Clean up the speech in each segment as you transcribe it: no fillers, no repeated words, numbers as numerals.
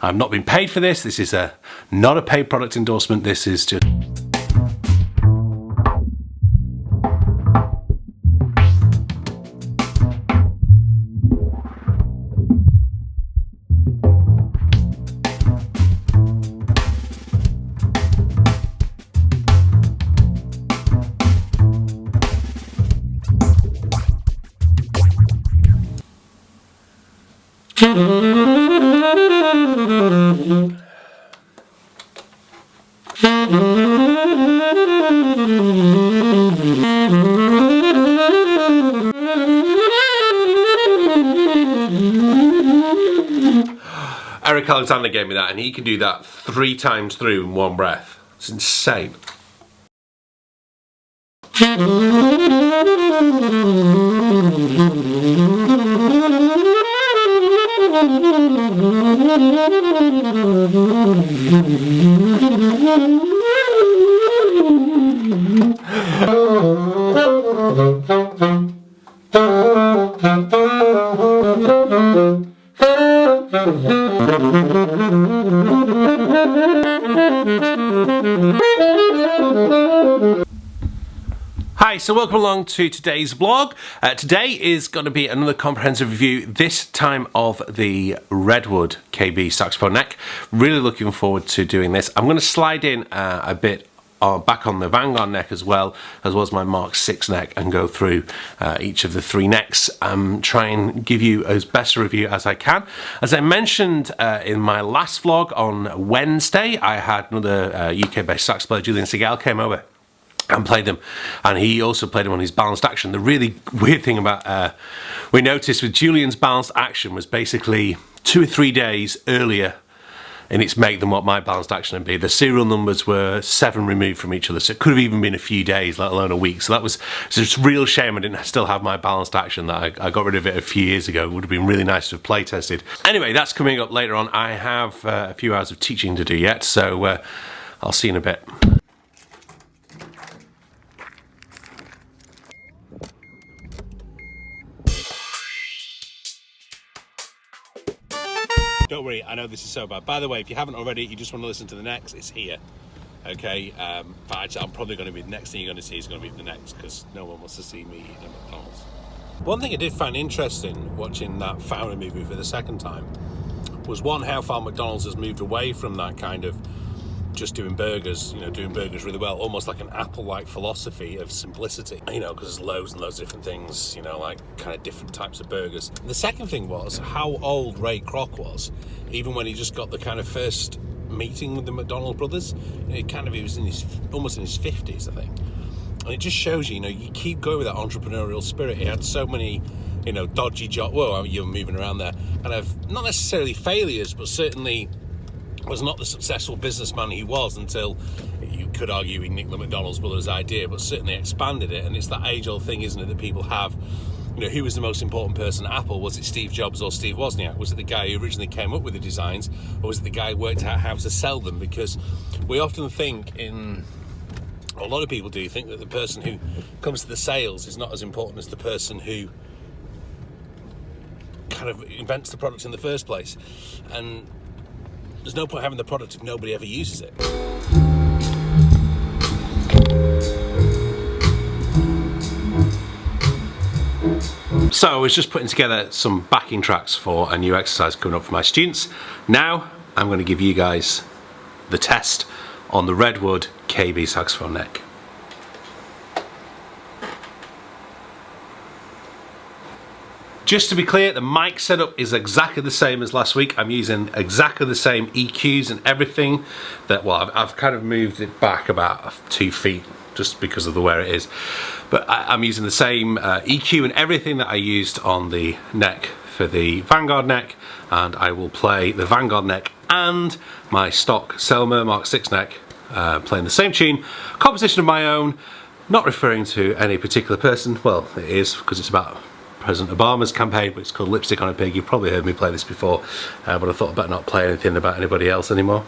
I've not been paid for this. This is not a paid product endorsement. This is just... Eric Alexander gave me that, and he can do that 3 times through in one breath. It's insane. Hi, so welcome along to today's vlog. Today is going to be another comprehensive review, this time of the Redwood KB saxophone neck. Really looking forward to doing this. I'm going to slide in a bit back on the Vanguard neck as well as my Mark VI neck, and go through each of the 3 necks, try and give you as best a review as I can. As I mentioned in my last vlog on Wednesday, I had another UK-based sax player, Julian Segal, came over and played them, and he also played them on his balanced action. The really weird thing about we noticed with Julian's balanced action was basically 2 or 3 days earlier in its make than what my balanced action would be. The serial numbers were 7 removed from each other, so it could have even been a few days, let alone a week. So that was just a real shame I didn't still have my balanced action. That I got rid of it a few years ago. It would have been really nice to have play tested. Anyway, that's coming up later on. I have a few hours of teaching to do yet, so I'll see you in a bit. Don't worry, I know this is so bad. By the way, if you haven't already, you just want to listen to the next, it's here. Okay, but actually, I'm probably going to be, the next thing you're going to see is going to be the next, because no one wants to see me eating at McDonald's. One thing I did find interesting watching that Phantom movie for the second time was, one, how far McDonald's has moved away from that kind of just doing burgers, you know, doing burgers really well, almost like an Apple-like philosophy of simplicity, you know, because there's loads and loads of different things, you know, like kind of different types of burgers. And the second thing was how old Ray Kroc was, even when he just got the kind of first meeting with the McDonald brothers. He was in his, almost in his 50s, I think. And it just shows you, you know, you keep going with that entrepreneurial spirit. He had so many, you know, dodgy jobs. Well, you're moving around there, kind of not necessarily failures, but certainly was not the successful businessman he was until, you could argue, he nicked the McDonald's brothers idea, but certainly expanded it. And it's that age-old thing, isn't it, that people have, you know, who was the most important person at Apple? Was it Steve Jobs or Steve Wozniak? Was it the guy who originally came up with the designs, or was it the guy who worked out how to sell them? Because we often think, a lot of people do think, that the person who comes to the sales is not as important as the person who kind of invents the product in the first place. And there's no point having the product if nobody ever uses it. So I was just putting together some backing tracks for a new exercise coming up for my students. Now I'm going to give you guys the test on the Redwood KB saxophone neck. Just to be clear, the mic setup is exactly the same as last week. I'm using exactly the same EQs and everything. That, well, I've kind of moved it back about 2 feet just because of the where it is. But I'm using the same EQ and everything that I used on the neck for the Vanguard neck, and I will play the Vanguard neck and my stock Selmer Mark VI neck, playing the same tune, composition of my own, not referring to any particular person. Well, it is, because it's about President Obama's campaign, but it's called Lipstick on a Pig. You've probably heard me play this before, but I thought I'd better not play anything about anybody else anymore.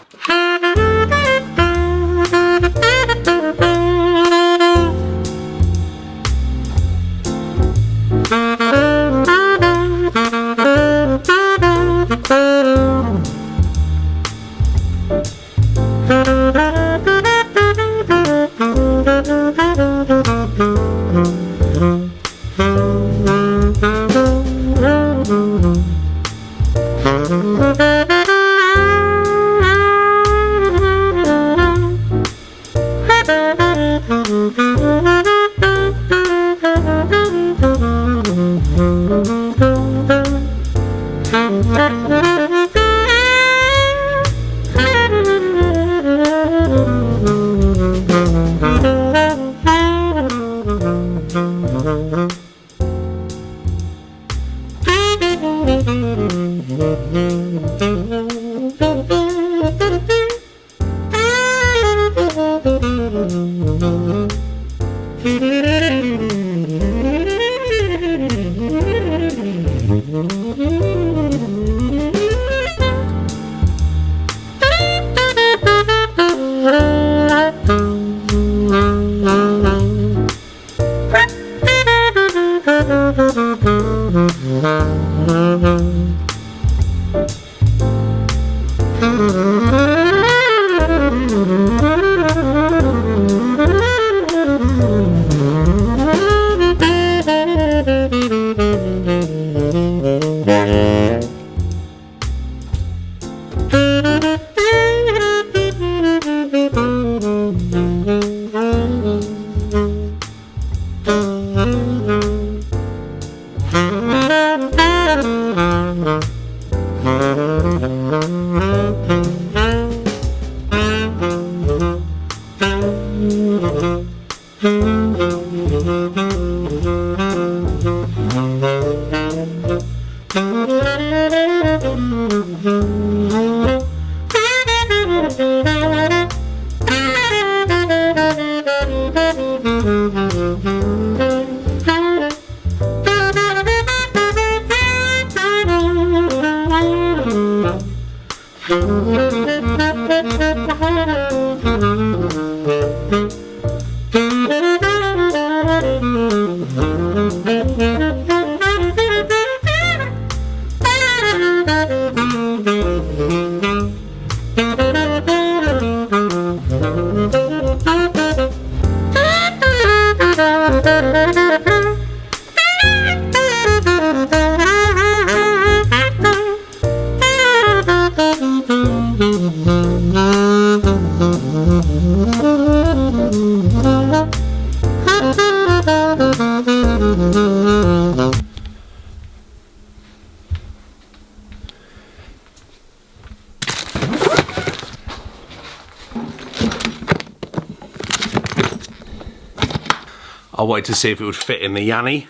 I wanted to see if it would fit in the Yanni,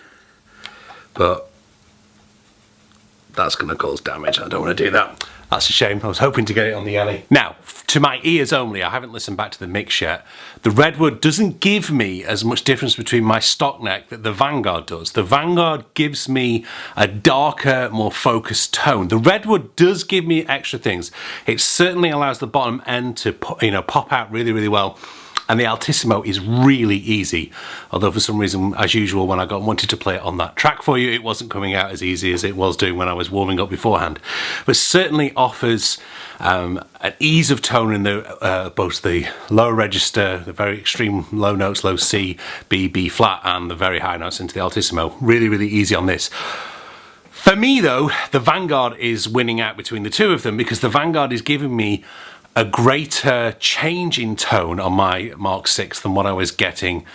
but that's going to cause damage. I don't want to do that. That's a shame. I was hoping to get it on the Yanni. Now, to my ears only, I haven't listened back to the mix yet. The Redwood doesn't give me as much difference between my stock neck that the Vanguard does. The Vanguard gives me a darker, more focused tone. The Redwood does give me extra things. It certainly allows the bottom end to pop out really, really well. And the Altissimo is really easy, although for some reason, as usual, when I wanted to play it on that track for you, it wasn't coming out as easy as it was doing when I was warming up beforehand. But certainly offers an ease of tone in the both the lower register, the very extreme low notes, low C, B, B flat, and the very high notes into the Altissimo. Really, really easy on this. For me though, the Vanguard is winning out between the two of them, because the Vanguard is giving me a greater change in tone on my Mark VI than what I was getting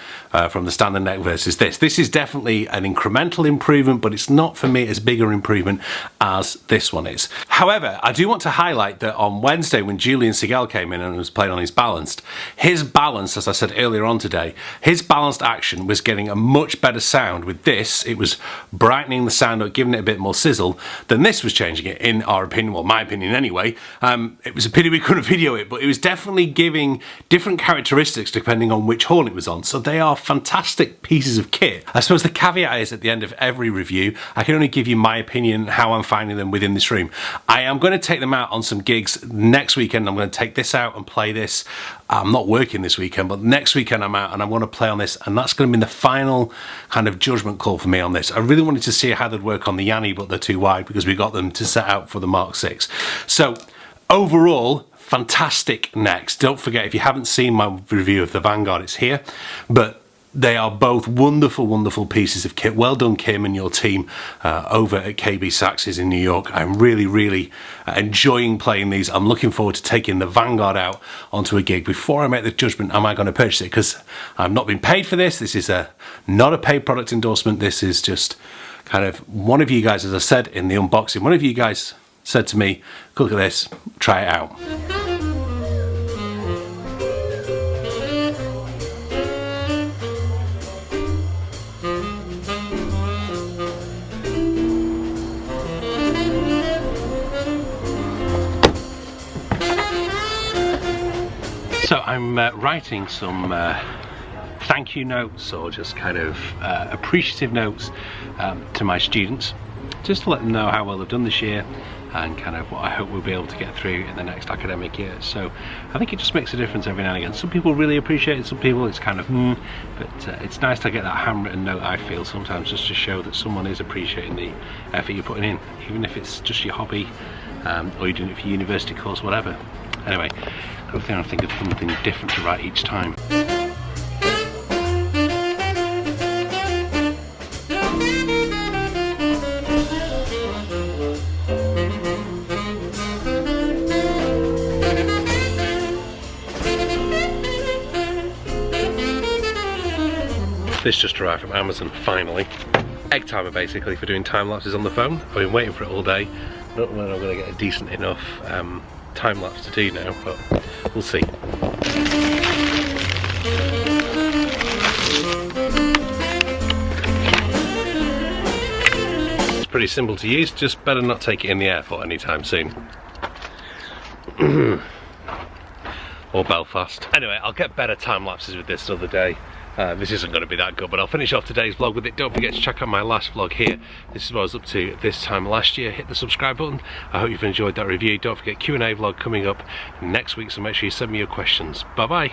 from the standard neck versus this. This is definitely an incremental improvement, but it's not for me as big an improvement as this one is. However, I do want to highlight that on Wednesday when Julian Sigel came in and was playing on his balance, as I said earlier on today, his balanced action was getting a much better sound with this. It was brightening the sound up, giving it a bit more sizzle than this was changing it, in our opinion, well, my opinion anyway. It was a pity we couldn't video it, but it was definitely giving different characteristics depending on which horn it was on. So they are fantastic pieces of kit. I suppose the caveat is at the end of every review, I can only give you my opinion, how I'm finding them within this room. I am going to take them out on some gigs next weekend. I'm going to take this out and play this. I'm not working this weekend, but next weekend I'm out and I'm going to play on this, and that's going to be the final kind of judgment call for me on this. I really wanted to see how they'd work on the Yanni, but they're too wide because we got them to set out for the Mark VI. So overall, fantastic necks. Don't forget, if you haven't seen my review of the Vanguard, it's here. But they are both wonderful, wonderful pieces of kit. Well done, Kim, and your team over at KB Saxes in New York. I'm really, really enjoying playing these. I'm looking forward to taking the Vanguard out onto a gig before I make the judgment, am I going to purchase it? Because I've not been paid for this. This is not a paid product endorsement. This is just kind of one of you guys, as I said in the unboxing, one of you guys said to me, look at this, try it out. So I'm writing some thank you notes, or just kind of appreciative notes to my students, just to let them know how well they've done this year and kind of what I hope we'll be able to get through in the next academic year. So I think it just makes a difference every now and again. Some people really appreciate it, some people it's kind of but it's nice to get that handwritten note, I feel, sometimes, just to show that someone is appreciating the effort you're putting in, even if it's just your hobby. or you're doing it for university course, whatever. Anyway, I'm trying to think of something different to write each time. This just arrived from Amazon, finally. Egg timer basically for doing time lapses on the phone. I've been waiting for it all day. I don't know when I'm going to get a decent enough time lapse to do now, but we'll see. It's pretty simple to use, just better not take it in the airport anytime soon. Or Belfast. Anyway, I'll get better time lapses with this another day. This isn't going to be that good, but I'll finish off today's vlog with it. Don't forget to check out my last vlog here. This is what I was up to this time last year. Hit the subscribe button. I hope you've enjoyed that review. Don't forget Q&A vlog coming up next week, so make sure you send me your questions. Bye bye.